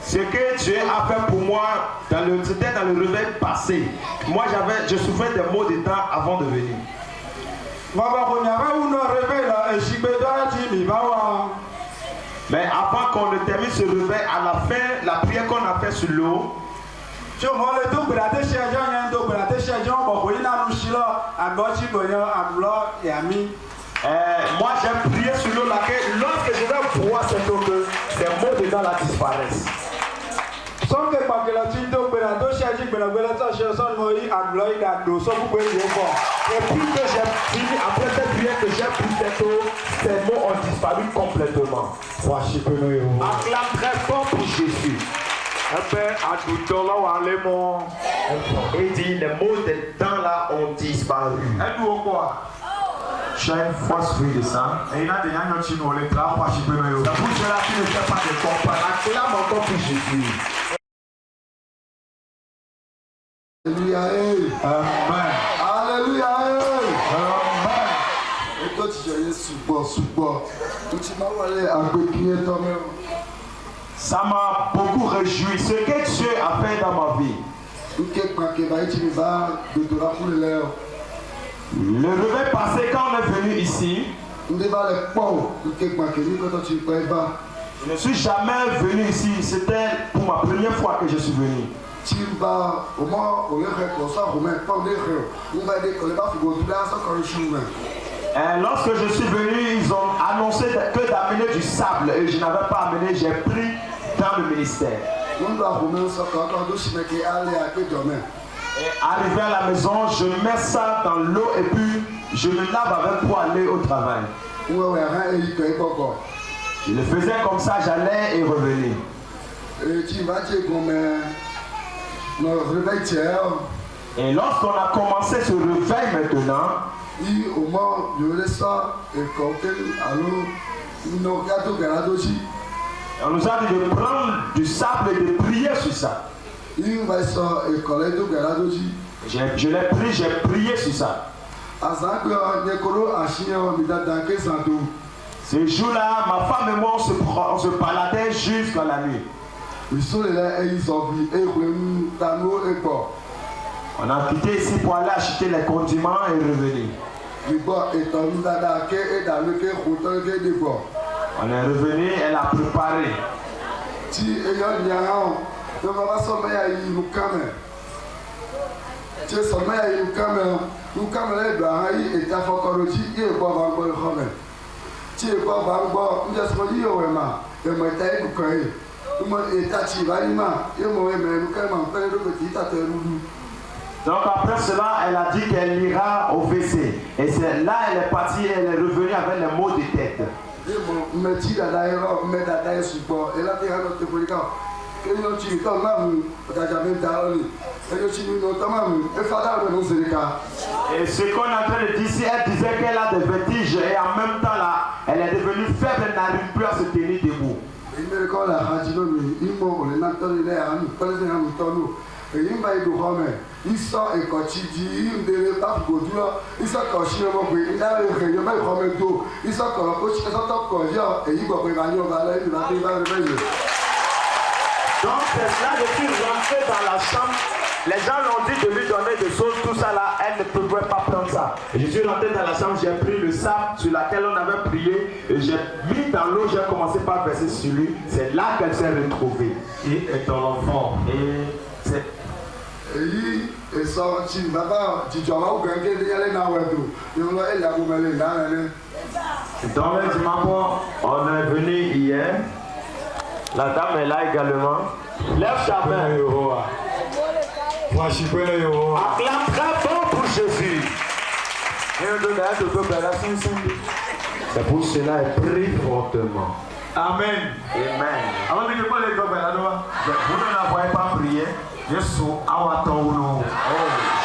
Ce que Dieu a fait pour moi, c'était dans le réveil passé. Moi, je souffrais des maux de dents avant de venir. Mais avant qu'on ne termine ce réveil, à la fin, la prière qu'on a fait sur l'eau, moi j'ai prié sur l'eau laquelle lorsque je vais boire cette eau, que ces maux de dents là disparaissent. Et puis que j'ai fini, après cette prière que j'ai pris cette eau, ces maux ont disparu complètement. Acclame très fort pour Jésus. Et dit les maux des dents là ont disparu. J'ai une fausse fruit de sang. C'est pour cela qu'il ne fait pas de comprendre. Acclame encore pour Jésus. Alléluia. Amen. Alléluia. Amen. Et toi tu as support. Tu m'as allé à béquiller toi-même. Ça m'a beaucoup réjoui. Ce que Dieu a fait dans ma vie. Le réveil passé, quand on est venu ici, je ne suis jamais venu ici. C'était pour ma première fois que je suis venu. Et lorsque je suis venu, ils ont annoncé que d'amener du sable et je n'avais pas amené, j'ai pris dans le ministère. Et arrivé à la maison, je mets ça dans l'eau et puis je me lave avec pour aller au travail. Je le faisais comme ça, j'allais et revenais. Et lorsqu'on a commencé ce réveil maintenant, on nous a dit de prendre du sable et de prier sur ça. Je l'ai pris, j'ai prié sur ça. Ce jour-là, ma femme et moi, on se baladait jusqu'à la nuit. On a quitté ici pour aller acheter les condiments et revenir. On est revenu, elle a préparé. Donc après cela, elle a dit qu'elle ira au WC. Et c'est là elle est partie, elle est revenue avec les maux de tête. Et ce qu'on est en train de dire ici, elle disait qu'elle a des vertiges et en même temps là, elle est devenue faible, elle n'arrive plus à se tenir debout. Donc c'est là que je suis rentré dans la chambre. Les gens l'ont dit de lui donner des choses, tout ça là, elle ne pouvait pas prendre ça. Et je suis rentré dans la chambre, j'ai pris le sable sur lequel on avait prié, et j'ai mis dans l'eau, j'ai commencé par verser sur lui. C'est là qu'elle s'est retrouvée. Et est ton enfant. Et c'est... Et sorti, papa, tu dois avoir quelqu'un qui est allé dans le dos. Dans le dimanche, on est venu hier. La dame est là également. Lève ta main. Acclame très bon pour Jésus. C'est pour cela qu'elle prie fortement. Amen. Amen. Avant de pas les gobelins, Vous ne voyez pas prier. Jésus a wattu nous.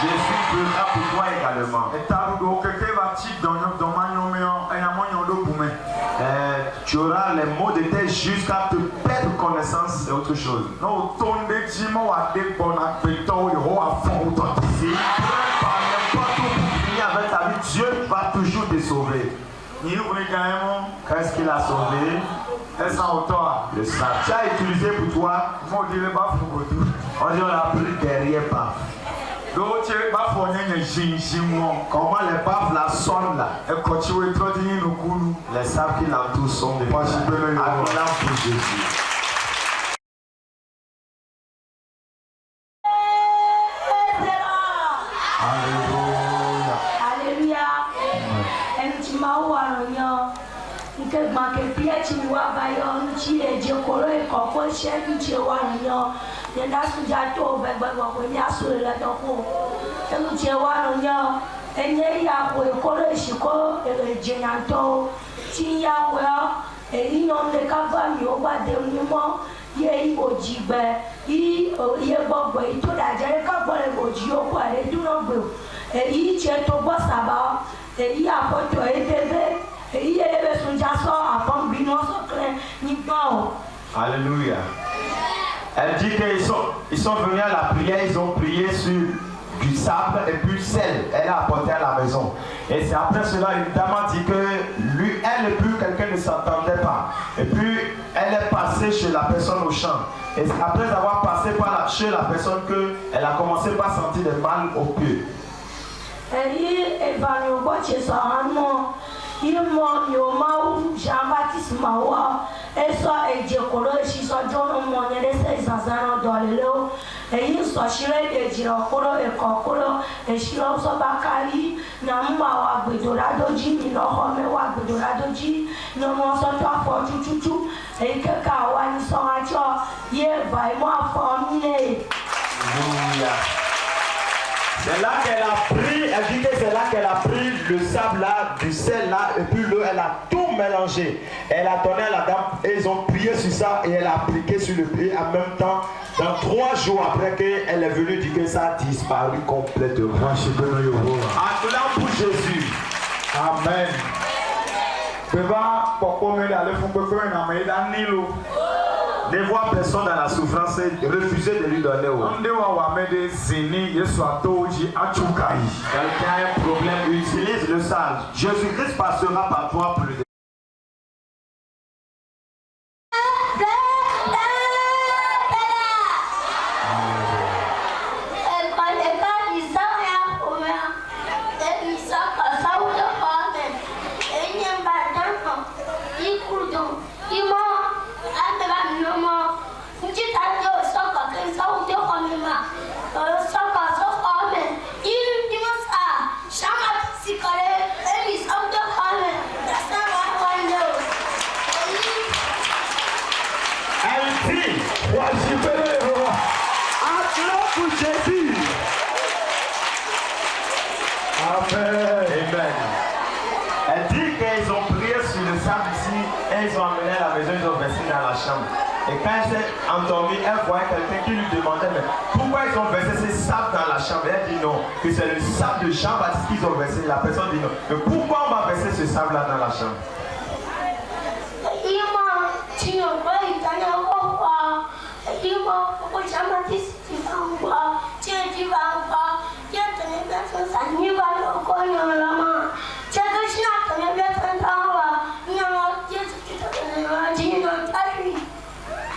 Jésus priera pour toi également. Et t'as vu quelqu'un va tirer dans ma nommé et à mon nom pour moi. Tu auras les mots de tes jusqu'à te perdre connaissance et autre chose. Non, ton déjimo a des bonnes appétents, il aura fond autant. Si par n'importe où pour finir avec ta vie, Dieu va toujours te sauver. Qu'est-ce qu'il a sauvé? Le sabre. Tu as utilisé pour toi. On dit on a pris derrière baf. Comment les baffes la sonnent là? Les sabres qui l'entourent sont des acclame pour Jésus. Alléluia. Nke gbake pia chiwa bayo nchi eje koro ekoko shebi chewa nyo yenda suja to begbe go ni asure la to ko enu chewa nyo enye ya ko koro shiko eje nyanto ti ya ko eyi no le ka ba mi o gba de ni mo ye ojigbe yi ye gbogbo ito da jere ka gbore oji o ko ale du no gbe eyi che to gbo saba eyi afoto ebebe. Alléluia. Elle dit qu'ils sont venus à la prière, ils ont prié sur du sable et puis sel. Elle a apporté à la maison. Et c'est après cela, une dame a dit que lui, elle et puis quelqu'un ne s'entendait pas. Et puis, elle est passée chez la personne au champ. Et après avoir passé chez la personne, elle a commencé par sentir des mal aux pieds. Jean-Baptiste Mawa, et soit et Djekolo, et si soit John Monet, et ses anciens dans le lot, et il soit chiré de Djekolo et Kokolo, et Shiro Sobakari, Namawa Bedoradoji, Ninohomewa Bedoradoji, Nomoso for Chuchu, et Kakawani Somacho, ye by moi formé. C'est là qu'elle a pris, elle dit que c'est là qu'elle a pris le sable là, du sel là, et puis l'eau, elle a tout mélangé. Elle a donné à la dame, et ils ont prié sur ça, et elle a appliqué sur le pied en même temps. Dans 3 jours après qu'elle est venue dire que ça a disparu complètement. Acclame pour Jésus. Amen. Ne vois personne dans la souffrance et refuser de lui donner. Quelqu'un a un problème, utilise le sage. Jésus-Christ passera par toi pour le Et quand elle s'est endormie, elle voyait quelqu'un qui lui demandait mais pourquoi ils ont versé ces sables dans la chambre. Elle dit non, que c'est le sable de Jean-Baptiste qu'ils ont versé. La personne dit non. Mais pourquoi on va verser ce sable-là dans la chambre?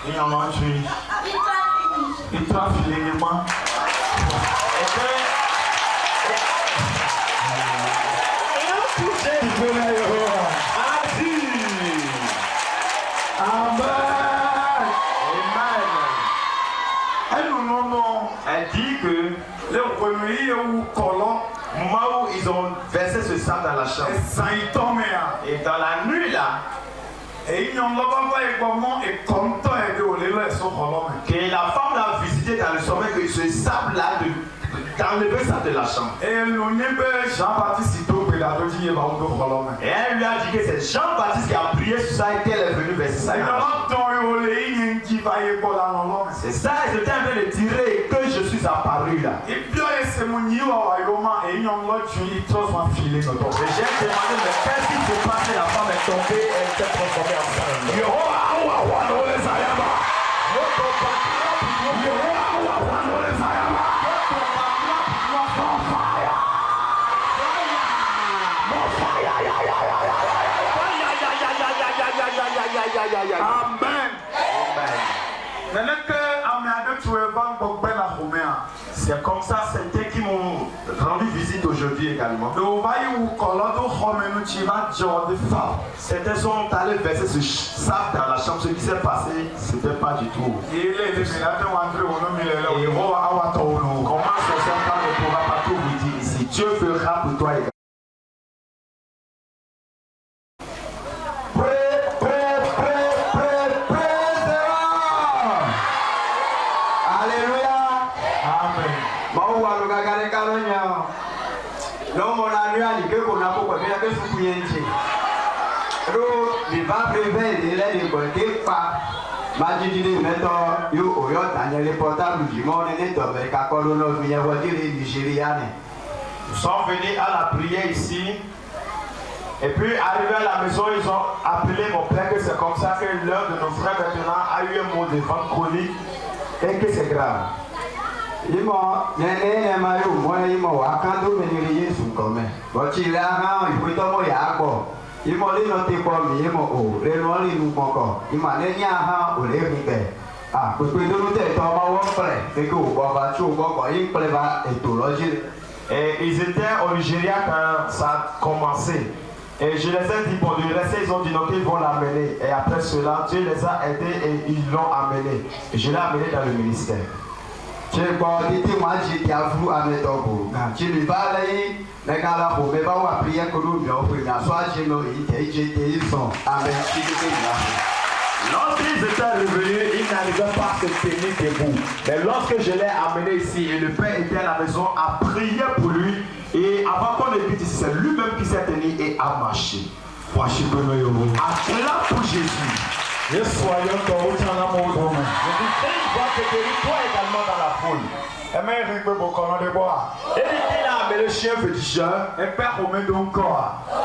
Il y en a un tué. Il trafique l'élément. Elle dit que le premier ou colon moment où ils ont versé ce sable dans la chambre. Et dans la nuit là, que la femme l'a visité dans le sommeil, que ce sable là d'enlever ça de la chambre. Et elle lui a dit que c'est Jean-Baptiste qui a prié sur ça et qu'elle est venue verser ça. C'est ça, ils étaient en train de tirer que je suis apparu là. Et j'ai demandé, mais qu'est-ce qui s'est passé? La femme est tombée, elle s'est transformée en femme. Amen. C'est comme ça, c'était qui m'ont rendu visite aujourd'hui également. C'était sont allés verser ce sac dans la chambre. Ce qui s'est passé, c'était pas du tout. Et comment ce serpent ne pourra pas tout vous dire ici? Dieu fera pour toi également. Nous sommes venus à la prière ici. Et puis arrivé à la maison, ils ont appelé mon père que c'est comme ça que l'un de nos frères maintenant a eu un mot de ventre chronique et que c'est grave. Et ils étaient au Nigeria quand ça a commencé. Et je les ai dit, bon, de rester, ils ont dit non, qu'ils vont l'amener. Et après cela, Dieu les a aidés et ils l'ont amené. Et je l'ai amené dans le ministère. Je Lorsqu'ils étaient revenus, ils n'arrivaient pas à se tenir debout. Mais lorsque je l'ai amené ici et le père était à la maison, a prié pour lui. Et avant qu'on ne dise, c'est lui-même qui s'est tenu et a marché. Acclame pour Jésus. Je dis, toi également dans la foule. Et il a amené le chien féticheur. Il est allé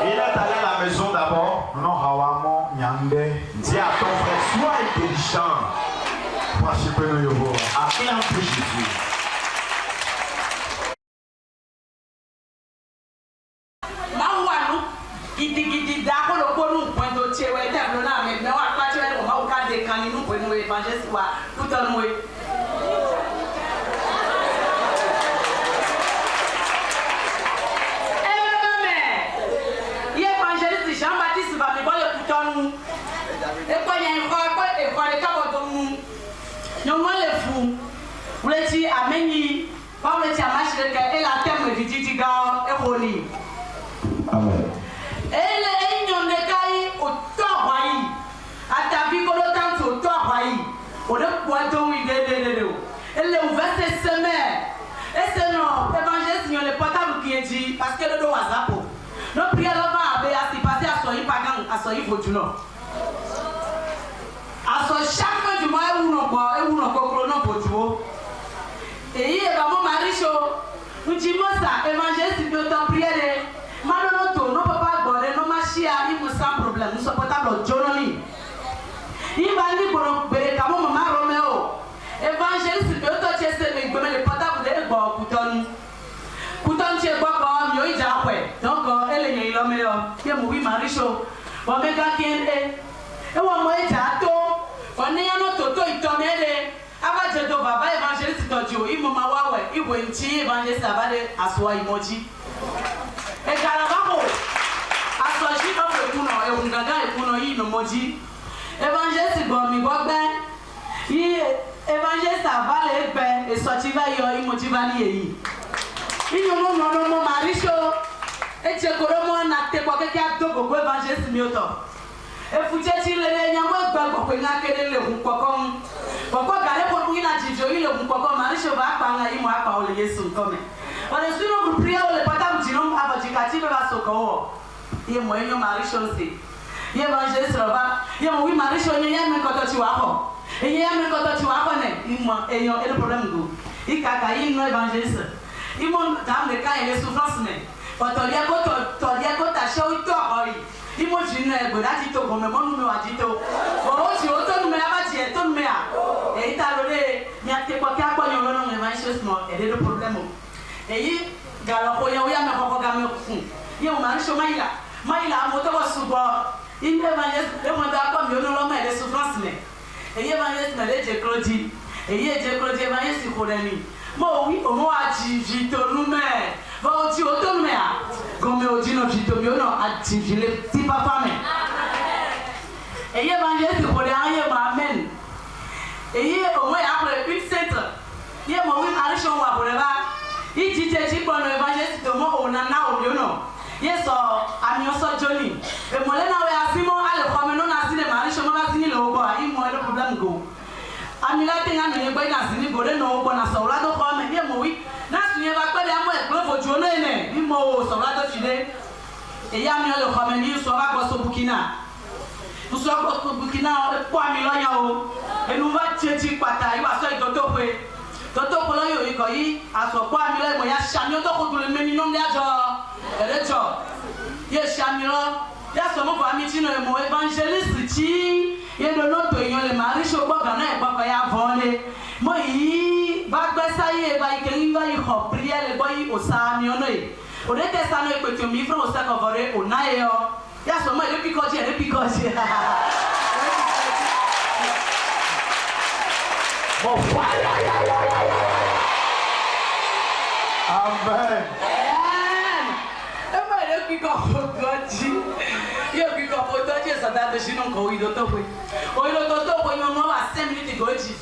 à la maison d'abord. Dis à ton frère, sois intelligent. Acclame pour Jésus. Jean-Baptiste va me voir le couteau. Et quand il y a un roi, et quand les cabots de nous, nous les fous. Vous les dites, Améni, pas vous les dites, Amache, et la thème du Didiga, et Roni. Amen. Et les unions de Gaï au Torbaï, à ta vie, qu'on le tente au Torbaï, au de Poitou, il est de l'eau. Et les ouvert ces semaines. Et c'est non, évangéliste, il y a le portable qui est dit, parce que le dos a zappé. Nos prières là-bas, à passer à Soyi Pagan, à Soyi Fortuno. À chaque fin du mois, et où l'on chrono Fortuno. Et il est vraiment marichot. Nous disons ça, évangéliste, il peut t'en prier. Manonoto, non papa boré, non machia, il me sans problème. Nous sommes portables au Jononi. Il va dire pour nous, comme maman Roméo. Évangéliste, il peut t'en chasser, mais il peut mettre le portable de l'Ego, Couton. Couton, tu es quoi comme yo, il a ouais. Donc, elle est l'homme, il est mouillé marichot. On met qu'un qui est. Et on m'a dit à toi, on est un autre toto, il tombe. Avant de te voir, évangéliste, il m'a ouais, il voit une tige, évangéliste, ça va à soi, il m'a dit. Et Caravaggio, à soi, je suis pas pour le et on gagne pour nous, il m'a dit. Évangéliste, bon, il va bien. Évangéliste, ça va les paix, et soit tu vas y, il m'a dit, va y. Inyo no marisho. Eche koromo na te kwa keke adogo go evangelist mioto. Efuche chile nyamwe gbagbo pe ngakere le hunkokon. Koko gale ko ina jijo ile hunkokon marisho ba pa nga imo apa ole Yesu nkome. Wale suno kupria ole pata mjino aba jikatibe ba soko. Ye mo enyo marisho nsi. Ye evangelist roba. Ye mo wi marisho nye me koto chi wako. Enye me koto chi wako ne imo enyo ele problem go. Ikaka ino evangelist. Imo dam de ka ele souffrance ne. Otolia ko ta show to oi. Imo jina e boda ti to go me monu me wa ti to. O ti o to me aba ti e to me a. E ta lo le mi ate ko ka gbo yon lo no evangelist mo e de problem o. Eyi galo ko ya me ko ga me fun. Ye o ma nso maila mo to bo subo. In evangelist e mo da ko mi o no lo me de souffrance ne. Eyi evangelist me le je klodi. Eyi je klodi evangelist ko reni. Mo wi o mo a ji to nu me. Va ti o to me a. Comme on dit non jito mi ono ati le ti papa me. Eyi evangelist ko de aye ma amen. Eyi o mo ya pre big center. Ye mo wi marisho wa bore ba. Iji je ji bono evangelist to mo ona na o mi ono. Ye so ami oso Johnny. E mo le na we asimo ale ko me no na sine marisho mo ba sini lo go ayi mo le problem go. Ami la tenga no ye gba na sini go le no go na so la do ko me ye mo wi. Na sunye ba pele amo e glofo jono ene bi mo so la do file e ya mi ole ko me ni so ba go so Burkina so go Burkina e po ami lo yan o enu ba chechi pata yi wa so idodo pe toto ko lo yo iko yi aso po ami lo mo ya shami o to ko dule meni no le ajo erejo ye shami lo ya so mo fa mi ti no e mo evangelist ti ye do no to yan le marisho gbo gan na e gbo ya vole mo yi ba gbe saye ba ike ba yi ho priere bo yi osami ono e o de te sanu e pe ti mi fro o se ko vore o na e yo ya so mo e bi ko je Mo fire. Amen. E mo e bi ko goji. Yo bi ko po to je so da do sinu ko wi do to pe. O ilo to ko yo mo wa 5 minutes go ji.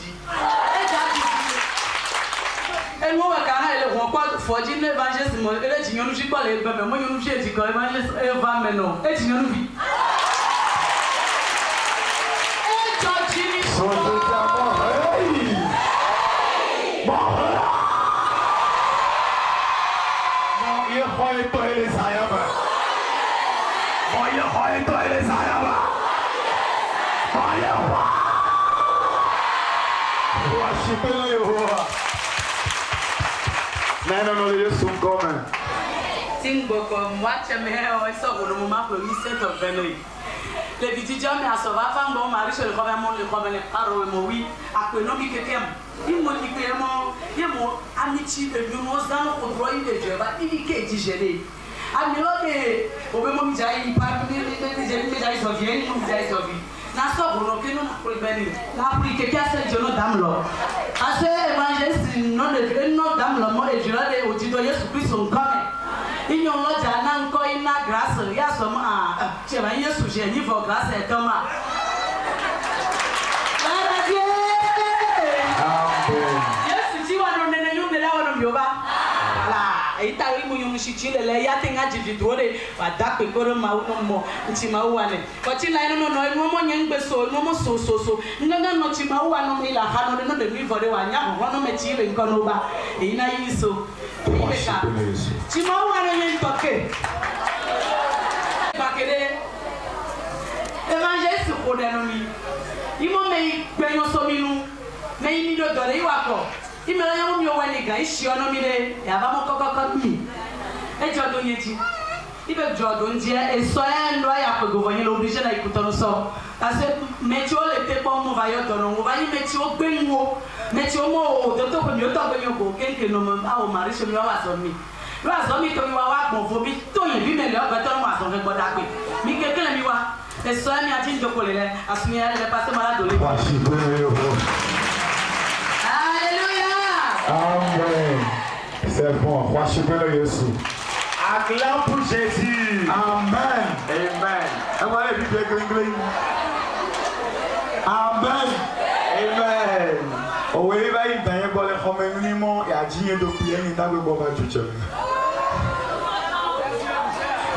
Et moi, je ne pas forger l'évangéliste. Et je ne suis pas les bébés. Moi, je ne suis pas l'évangéliste. Et va maintenant. Et je ne vis. Et je dis. Non, les yeux sont communs. Tingboko, moi, tu me hais, ça, pour le moment, pour 17 of January. Les vidéos, mais à ce moment, femme, bon, mari, je le crois vraiment, le crois, mais paro, moi, oui, à quoi non, qui quelqu'un. Il m'a dit que mon amitié, le nous dans le droit, il est Dieu, il est digéré. Ami, ok, au même moment, il parle, il est sauvé, na so bono kinu na kulbeni na pri ke kase jono damlo ase evangelist no de no damlo mo e jira de ojido Yesu Kristo nkome inyo loja na nko ina grace ya so ma che ba Yesu je ni for grace e kama Yesu ji wa no nene yum de la wono bioba ala ita wi mu yum shi chile le ya tenga jiji dore wa dakpe koro ma uno mo nti ma uwa ne ko ti la no mo nyengbe so no mo so nganga no ti ma uwa no mi la ha no de mi vore wa nya ho no me ti le nko no ba e na yi so e ka ti ma uwa no yen toke ba kede evangelist ko de no mi imo me gbeyan so mi nu me mi do dore iwa ko imela yamu mi owani ga ishi ono mi le ya ba mo kokoko mi e jodo yeti ibe jodo ndie e so e ndo ya ko govonye lo oblige na ikuto no so ase meti o le te po mo va yo to no va ni meti o gbenwo meti o mo o to ko mi o to gbenwo ko kenke no mo a o mari so mi wa so mi wa so mi to mi wa gbon fo bi to yin bi me le o gbe to mo aso fe gboda pe mi kekele mi wa e so mi ati njoko le asumi ya le passe mala do le Amen. C'est bon. Worshipez Jésus. Acclame pour Jésus. Amen. Amen. Amen. Amen. Owe ba yi dan ye gbole khome minimo ya jinye do priye ni dagbe bo ba chuche.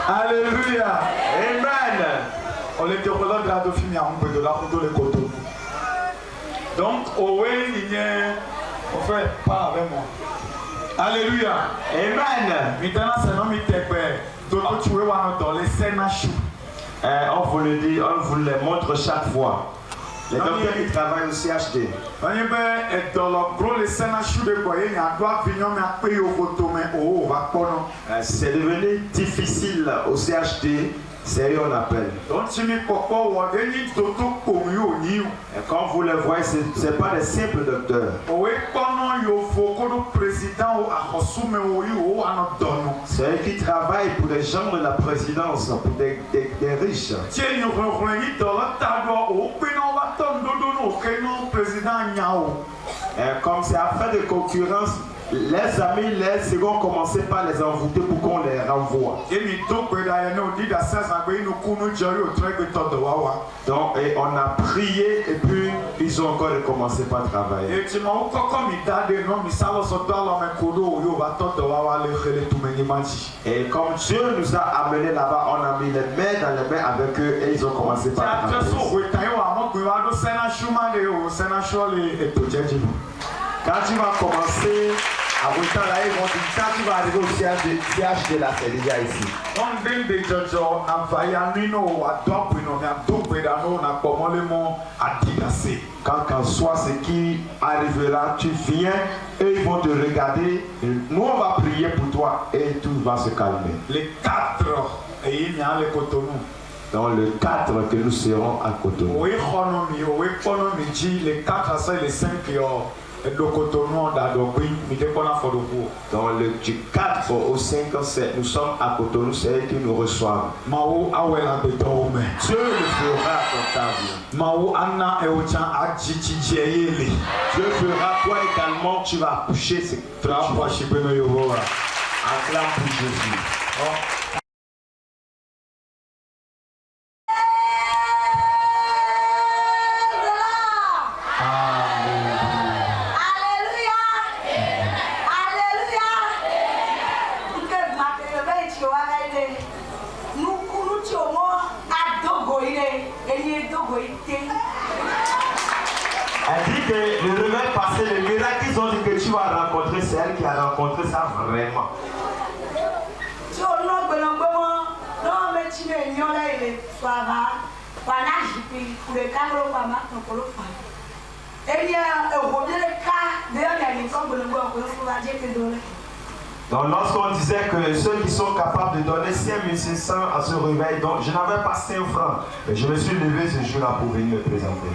Alléluia. Amen. On est heureux de la dauphine un peu de la route de l'écoute. Donc, on fait pas avec moi. Alléluia. Amen. Maintenant, c'est non, mais t'es père. Donc, tu veux voir dans les scènes à chou. On vous le dit, on vous le montre chaque fois. Les docteurs qui travaillent au CHD. On est dans le gros les scènes à chou de quoi il y a droit de venir mais à payer au photo mais oh va pas. C'est devenu difficile au CHD. Sérieux on appelle. Donc tu me pourquoi on a gagné d'auto comme yo. Et comme vous le voyez, c'est pas des simples docteurs. Oui, pendant yo faut que le président a reçu mais oui a notre donne. C'est eux qui travaillent pour les gens de la présidence, pour des riches. Tiens, nous revenons dans le tableau au pénal va tomber dodo que non président Niao. Comme c'est affaire de concurrence, les amis, les seconds commençaient par les envoûter pour qu'on les renvoie. Donc et on a prié et puis ils ont encore recommencé par travailler. Et comme Dieu nous a amenés là-bas, on a mis les mains dans les mains avec eux et ils ont commencé par travailler. Quand tu vas commencer à Wita là, ils vont dire quand tu vas arriver au CHD là, c'est déjà ici. Quand soit ce qui arrivera, tu viens et ils vont te regarder. Nous on va prier pour toi et tout va se calmer. Les 4 et il y a les Cotonou. Dans le 4 que nous serons à Cotonou. Oui, les 4 c'est les 5 qui ont. Dans le du 4 au 5, nous sommes à Cotonou, c'est eux qui nous reçoivent. Dieu le fera dans ta vie. Dieu fera, toi également, tu vas accoucher ce que tu vas. Acclame pour Jésus. Elle dit que le remède passé, le miracle qu'ils ont dit que tu vas rencontrer, c'est elle qui a rencontré ça vraiment. Donc lorsqu'on disait que ceux qui sont capables de donner 5500 à ce réveil, donc je n'avais pas 5 francs. Et je me suis levé ce jour-là pour venir me présenter.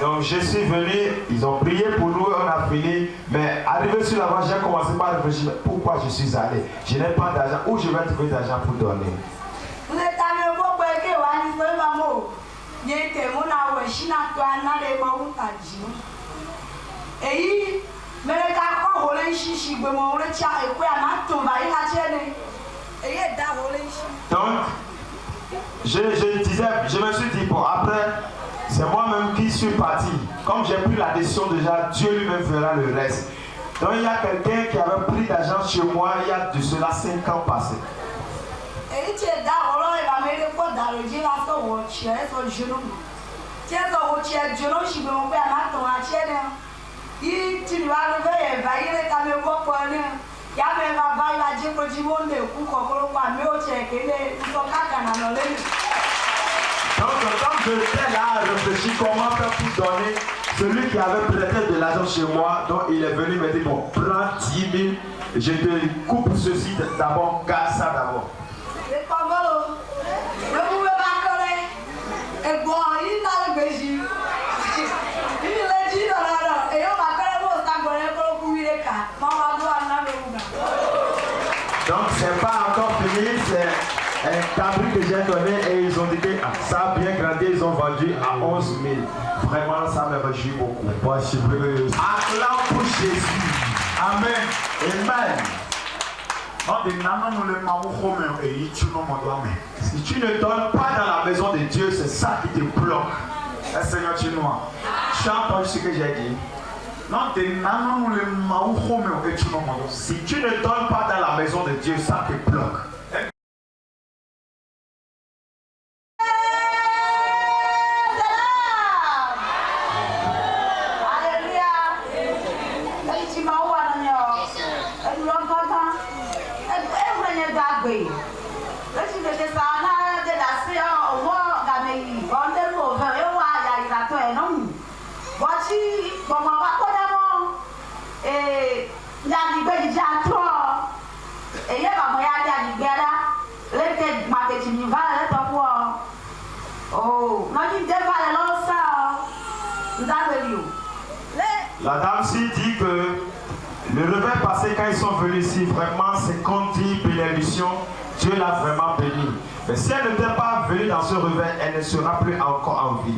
Donc je suis venu, ils ont prié pour nous, on a fini. Mais arrivé sur la voie, j'ai commencé par réfléchir pourquoi je suis allé. Je n'ai pas d'argent, où je vais trouver d'argent pour donner. Donc, je me suis dit, bon, après, c'est moi-même qui suis parti. Comme j'ai pris la décision déjà, Dieu lui-même fera le reste. Donc, il y a quelqu'un qui avait pris d'argent chez moi il y a de cela 5 ans passés. Donc, quand je j'étais là à réfléchir comment faire pour donner, celui qui avait prêté de l'argent chez moi, donc il est venu me dire, bon, prends 10 000, je te coupe ceci d'abord, garde ça d'abord. Donc c'est pas encore fini, c'est un cabri que j'ai donné et ils ont dit que ça a bien grandi, ils ont vendu à 11 000. Vraiment ça me réjouit beaucoup. Acclame pour Jésus. Amen. Amen. Si tu ne donnes pas dans la maison de Dieu, c'est ça qui te bloque. Seigneur chinois, tu as entendu ce que j'ai dit? Non, Si tu ne donnes pas dans la maison de Dieu, ça te bloque. La dame s'y dit que le réveil passé, quand ils sont venus ici, vraiment, c'est qu'on dit bénédiction, Dieu l'a vraiment béni. Mais si elle n'était pas venue dans ce réveil, elle ne sera plus encore en vie.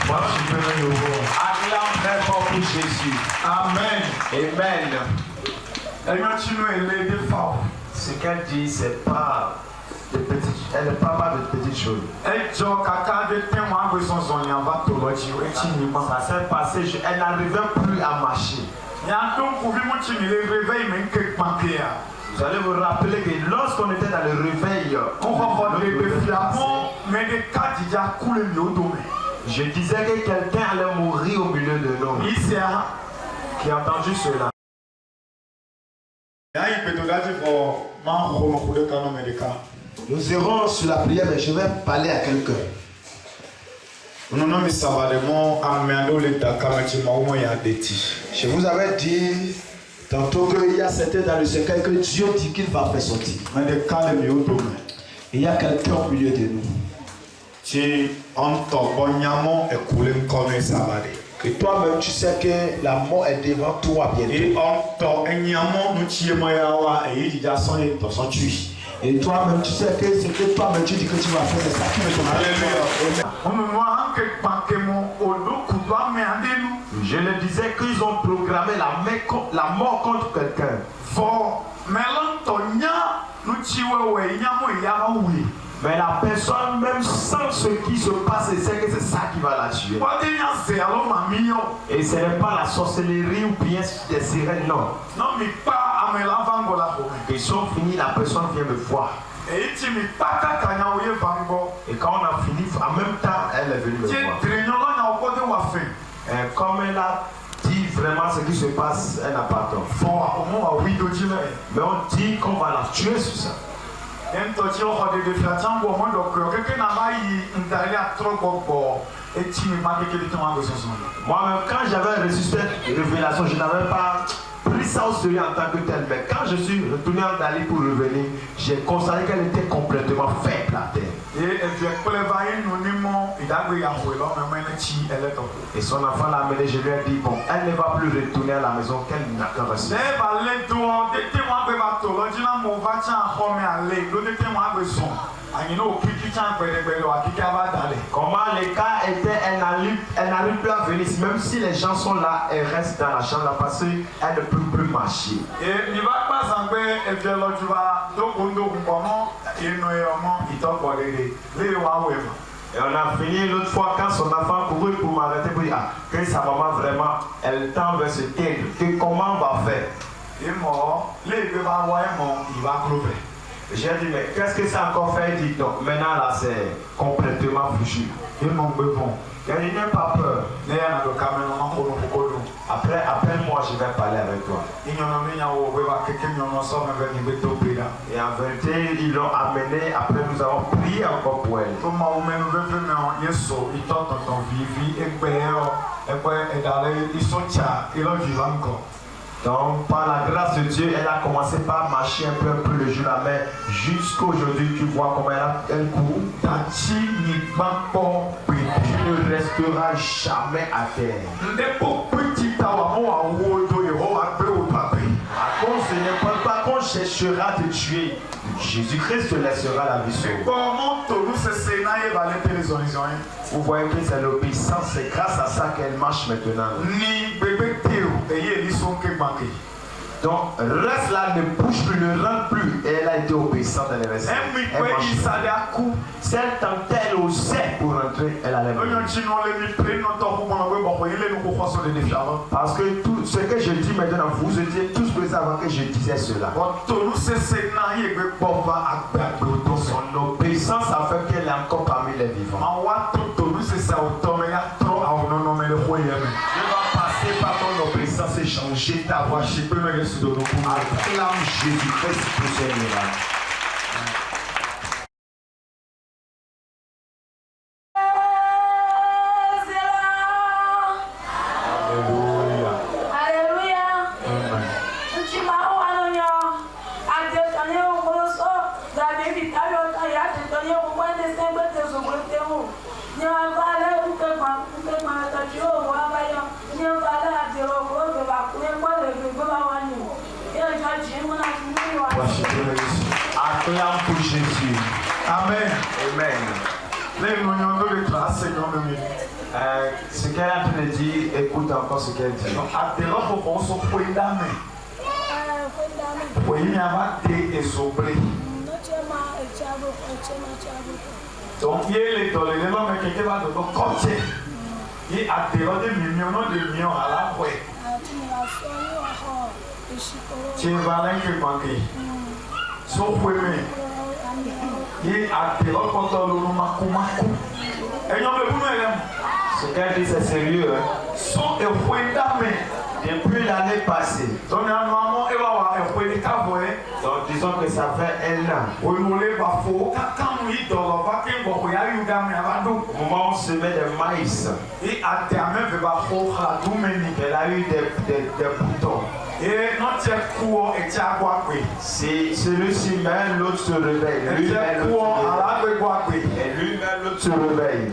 Moi, je suis venu au nouveau. Acclame très fort pour Jésus. Amen. Amen. Ce qu'elle dit, c'est pas de petites, elle ne parle pas de petites choses. Ça s'est passé, elle n'arrivait plus à marcher. Vous allez vous rappeler que lorsqu'on était dans le réveil, je disais que quelqu'un allait mourir au milieu de nous. Qui a entendu cela? Nous irons sur la prière, mais je vais parler à quelqu'un. Je vous avais dit tantôt qu'il y a certains dans le secret que Dieu dit qu'il va faire sortir. Il y a quelqu'un au milieu de nous. Et toi-même, tu sais que la mort est devant toi bientôt. Et toi-même, tu sais que ce que toi-même tu dis que tu vas faire, c'est ça qui me tombe. Je le disais qu'ils ont programmé la mort contre quelqu'un. Mais la personne, même sans ce qui se passe, sait que c'est ça qui va la tuer. Et ce n'est pas la sorcellerie ou bien des sirènes, non. Ils sont finis, la personne vient me voir. Et quand on a fini, en même temps, elle est venue me voir. Et comme elle a dit vraiment ce qui se passe, elle n'a pas tort. Mais on dit qu'on va la tuer sur ça. Moi-même, quand j'avais reçu cette révélation, je n'avais pas pris ça au sérieux en tant que tel. Mais quand je suis retourné en Italie pour revenir, j'ai constaté qu'elle était complètement faible à terre. Et son enfant l'a amené, je lui ai dit, bon, elle ne va plus retourner à la maison, qu'elle n'a qu'à rester. Comment les cas étaient, elle n'arrive plus à venir. Même si les gens sont là, elle reste dans la chambre là parce qu'elle ne peut plus marcher. Et on a fini l'autre fois quand son enfant courut pour m'arrêter pour dire que sa maman vraiment, elle tend vers ce terre. Que comment on va faire? J'ai dit, mais qu'est-ce que ça a encore fait? Il dit, donc maintenant là c'est complètement fichu. Il dit, n'aie pas peur. Après, moi je vais parler avec toi. Et en vérité, ils l'ont amené. Après, nous avons prié encore pour elle. Donc, par la grâce de Dieu, elle a commencé par marcher un peu le jour là, mais jusqu'aujourd'hui, tu vois comment elle court. Tu ne resteras jamais à terre. À cause de n'importe quoi qu'on cherchera de tuer, Jésus-Christ te laissera la vie sauvée. Vous voyez que c'est l'obéissance, c'est grâce à ça qu'elle marche maintenant. Donc, reste là, ne bouge plus, ne rentre plus. Et elle a été obéissante, elle est restée. Si elle tentait, elle osait pour rentrer, elle allait venir. Parce que tout ce que je dis maintenant, vous étiez tous présents avant que je disais cela. Son obéissance a fait qu'elle est encore parmi les vivants. Je vais passer par ton obéissance et changer ta voix. Acclame Jésus-Christ pour ce miracle. Acclame pour Jésus. Amen. Amen. Ce qu'elle a en train de dire, écoute encore ce qu'elle dit. Donc, il y a les dollars, mais quelqu'un va devoir compter. Il y a des millions à la fois. Tu vas l'inquiéter. Sauf que il a des ce qu'elle dit, c'est sérieux. Depuis l'année passée. Donc, disons que ça fait 1 an. Au moment où on se met des maïs, elle a eu des boutons. Si celui-ci met, l'autre se réveille. Lui met, l'autre se réveille.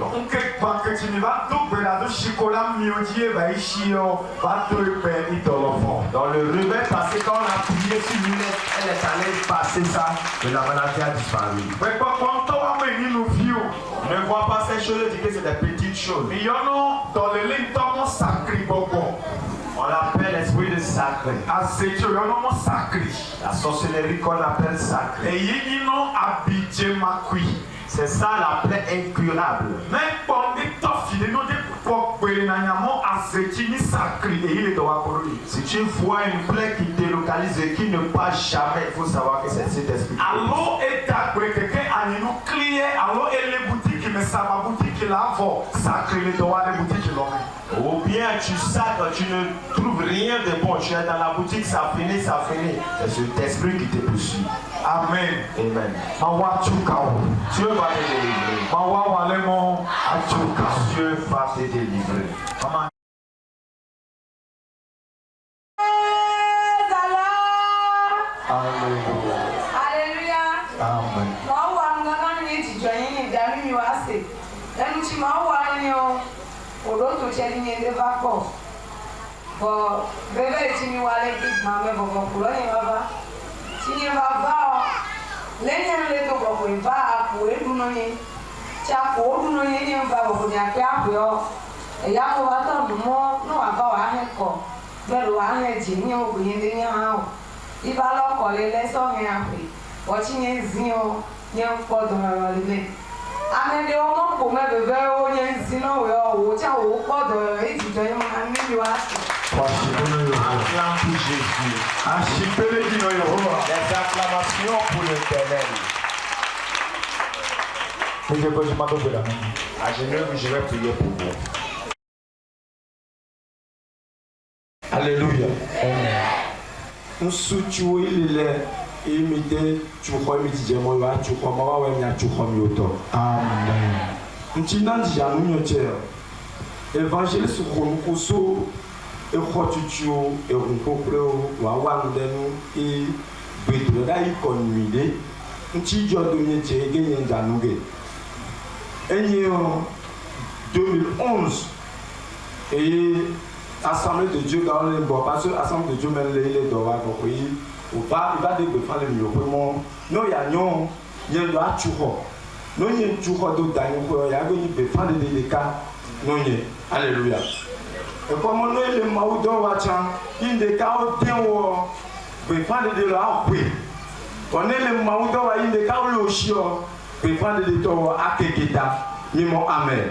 Dans le réveil, parce que quand on a prié sur lui, elle est allée passer ça, et la maladie a disparu. Ne vois pas ces choses, dis que c'est des petites choses. On l'appelle l'esprit de sacré. La sorcellerie qu'on appelle sacrée. C'est ça la plaie incurable. Si tu vois une plaie qui te localise et qui ne passe jamais, il faut savoir que c'est cet esprit. Ou bien tu sacres, tu ne trouves rien de bon. Tu es dans la boutique, ça finit. C'est cet esprit qui te poursuit. Amen. Amen. Dieu va te délivrer. Dieu va te délivrer. ni o odo to che ni ende va ko bo bebe ti ni wale big mama bo bo kulo ni baba ti ni baba lẹ́yìn le to bo ko ba ko e dunu ni cha ko dunu ni ba bo ni ape ape o e ya ko wa to mo no wa ba wa he ko be lo wa he ji ni o bi ni ha o iba lo ko le le so ni ape o ti ni zin o ni o po do ro le amede ọmọ kò mẹ bẹbẹ ó yẹ ń sin náà wẹ ọwọ tí àwọn ò pọ dọrọ èyí ti jọ yẹn máa ń níbi wá sí. Acclame Jésus. Les acclamations pour l'Éternel. À genoux, je vais prier pour vous. Alléluia. Amen. Nsuchu ilile imide chukwa mitijemo wa chukwa mawa wenya chukwa mioto. Amen. Nchina njanu nyoche. Evangeliste Romukuso ekhotuchu erunkopro wa wandenu e bedura ikonmide. Nchijo donyeche genye njanuge. Enye 2011 et Assemblée de Dieu dans les bois parce que Assemblée de Dieu même les doigts donc oui il va défendre le mieux vraiment non il y a non il y a doit chuho non il y a chuho do daniel il y a go défendre des cas non il alléluia et comme on est le maudo wacha il des cas au déwo défendre de la oui on est le maudo wa il des cas au chio défendre de to akeketa mimo amen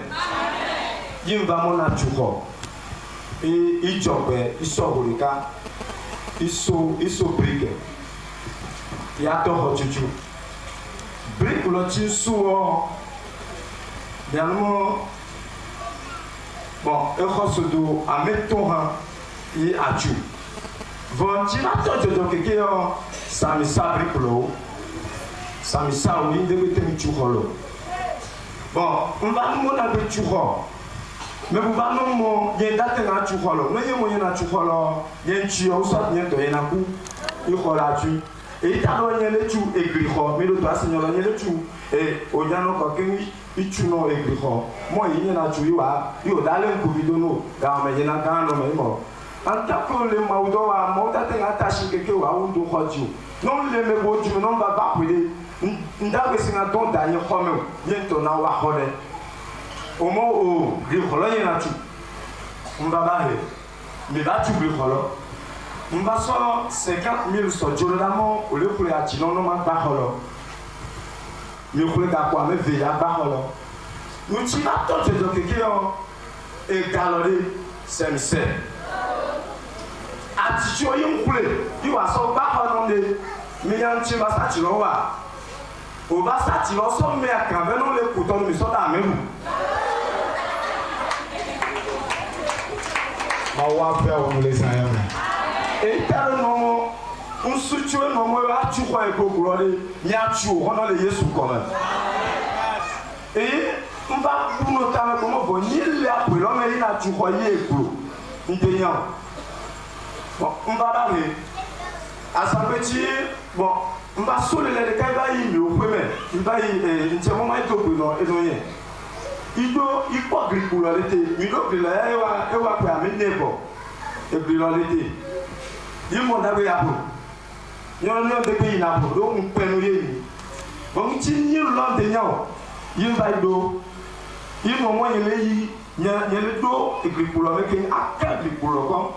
yimba mona chuho ijọgbe isọgorika iso brike ya tọhọ chuchu brike lọ ti sụọ bịanụmọ bon ekọsodo ametọ ha yi aju vọnchi atọ jọjọ keke ọ samisa brike lọ samisa oyi ndebete mi chuhọ lọ bon mba mụ na be chuhọ mais vous va non mo yen date na chukholo no yen mo yen na chukholo yen chi o so yen to yen na ku i khola tu e ta do yen le tu egri kho mi do to asignolo yen le tu e o jan no ko ken i tu no egri kho mo yen na tu i wa i o dale ku video no ga me yen na ga no me mo anta ko le maudo wa mo date na ta shi keke wa u do kho ju non le me bo ju non ba ba kwede ndawe singa don da yen kho me yen to na wa khole omo o grikolo yena tu mbaba he mi ba tu grikolo mba so 50,000 so jolamo o le kule ati no ma ba holo mi kule ka kwa me ve ya ba holo nu ti na to je do keke o e galore semse ati ti o yin kule yi wa so ba holo de mi yan ti ba sa ti lo wa o ba sa ti lo so me kan be no le ku to mi so da meru ma wa fe o le sayan e taro no unsuchu no mo wa chu ko e gogoro le nya chu hono le Yesu ko me e mba buno ta ko mo bo ni le apo lo me na chu ko ye egro ndenya bon mba ba le asambeti bon mba so le kai ba yi mi o pe me mba yi nche mo ma to gbe no e no ye ido ipo gripulo lete mi do grila ewa pe ami nebo e grilo lete yimo da be apo nyo de pe ina apo do un penu ye ni bon ti ni lo de nyawo yimba ido yimo mo yele yi nya le do e gripulo me ke aka gripulo ko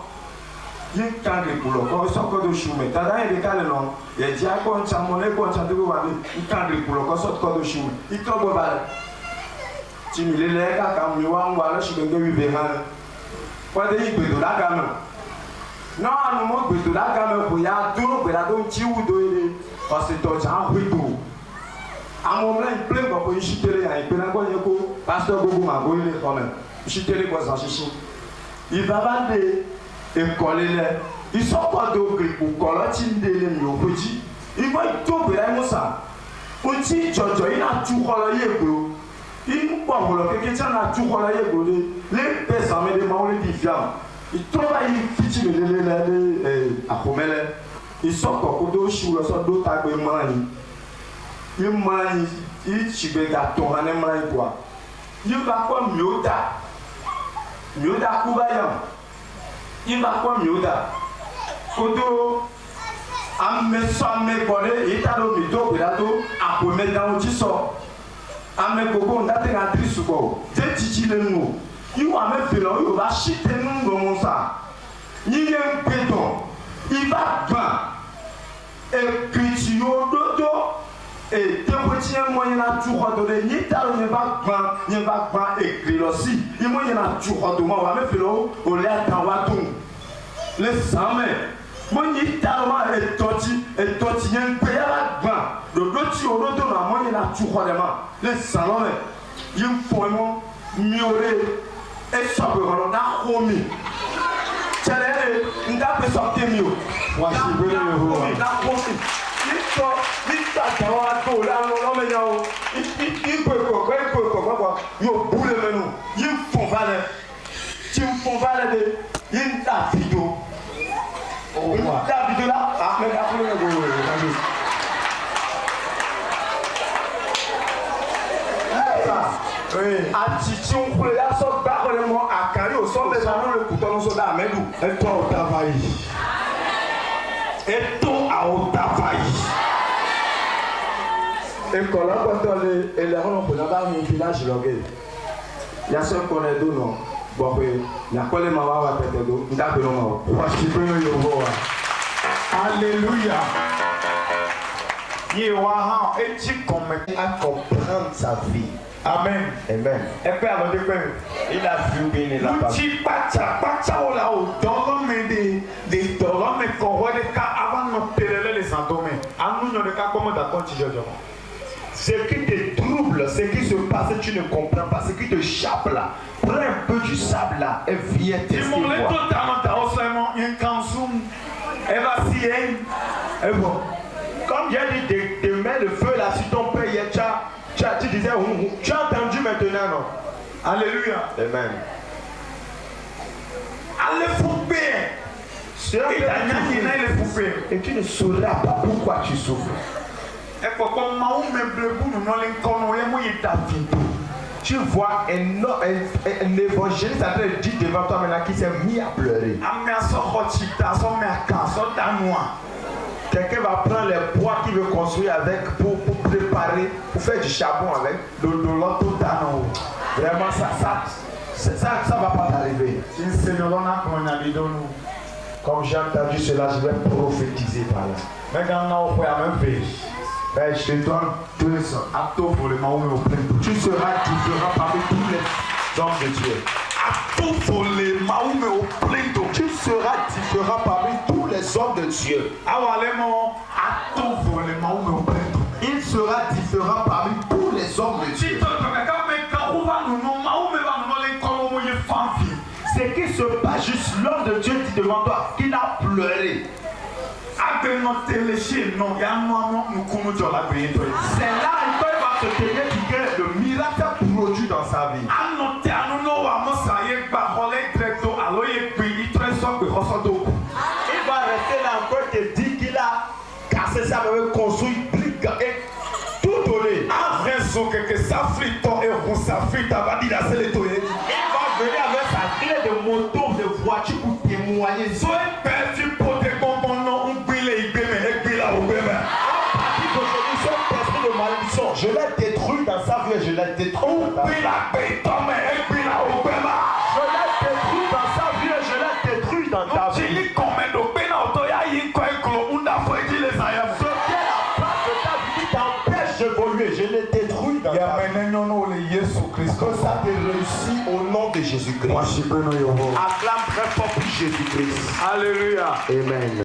yin kan gripulo ko so ko do shume tada e de kale no ye ji akon chamo le ko chande ko wa ni kan gripulo ko so ko do shume itobo ba ti mi lele ka ka mi wa ngwa lo shigbe wi be han kwa de igbedo la ga me no anu mo gbedo la ga me ko ya duro gbe la do ti wu do ile o se to ja hwido amo mle ple ko ko shitere ya ipe na ko ye ko pastor gogo ma go ile ko me shitere ko sa shishi i baba de e ko lele i so ko do gripu ko lo ti ndele mi o koji i bo to gbe la musa o ti jojo ina tu ko lo ye gbo il faut que quelqu'un n'a tout collé les personnes de mauvais différents il trouve il fiche les à comèle il sort pour deux chou le sort d'autres à il manie il chibé gâteau on est manie quoi il va quoi miota kubayam il va quoi miota kodo ame so ame kode italo mi do bilato akome dawo ti so ame gogo ndate na trisu ko je titi le nu you ame felo you ba shite nu ngomo sa ni yen peton il va ban et puis tu ododo et te petit moyen na tu rodore ni talo ne va ban écrit aussi il moyen na tu rodoma wa me felo o le atan wa tun le same moni talma et toti yen pe ya ban do ti ododo na moyen na tu rodema le salome yin foimo miore e sobe na homi chere nda pe sorti mio wa si bere ho na homi Nita tawa to la no me yao i ko yo bule menu yin fon vale de yin ta video o wa ta video la a me da ko le go oui ati on ko ya so ba ko le mo akari o so be sa no le kuto so da medu e to o ta vai e to a o ta vai et quand là quand on les rend pour dans un village logué il y a ce qu'on est d'où non bon il y a quoi les mawa wa tete do nda be no mawa voici bien yo voa alléluia yewa ha eti comme à comprendre sa vie. amen Amen. et puis avant de faire Il a vu bien il a pas. ti pacha o la o doro me de doro me ko de ka avant no pelele les endormir anu nyo de ka comment ta konti jojo. Ce qui te trouble, ce qui se passe, tu ne comprends pas. Ce qui te chape là, prends un peu du sable là et viens tester. Et bon, comme j'ai dit, de mettre le feu là sur ton père, tu disais, tu as entendu maintenant, non? Alléluia. Amen. Allez fouper. Et tu ne sauras pas pourquoi tu souffres. Tu vois un évangéliste en train de dire devant toi maintenant qui s'est mis à pleurer. Quelqu'un va prendre les bois qu'il veut construire avec pour préparer, pour faire du charbon avec de l'auto d'anneau. Vraiment, ça va pas t'arriver. Comme j'ai entendu cela, je vais prophétiser par là. Je te donne 2 ans. Tu seras différent parmi tous les hommes de Dieu. Tu seras différent parmi tous les hommes de Dieu. Il sera différent parmi tous les hommes de Dieu. Ce qui se passe juste, l'homme de Dieu dit devant toi qu'il a pleuré. C'est là qu'il va se tenir que le miracle produit dans sa vie. Il va rester là encore te dire qu'il a cassé ça, construit, et tout donné. Il va venir avec sa clé de moto, de voiture pour témoigner. Je l'ai détruit dans sa vie, je l'ai détruit dans sa vie. Je l'ai détruit dans sa vie, je l'ai détruit dans ta vie. Ce qui est la place de ta vie t'empêche d'évoluer, je l'ai détruit dans ta vie. Que ça te réussit au nom de Jésus-Christ. Acclame très fort pour Jésus-Christ. Alléluia. Amen.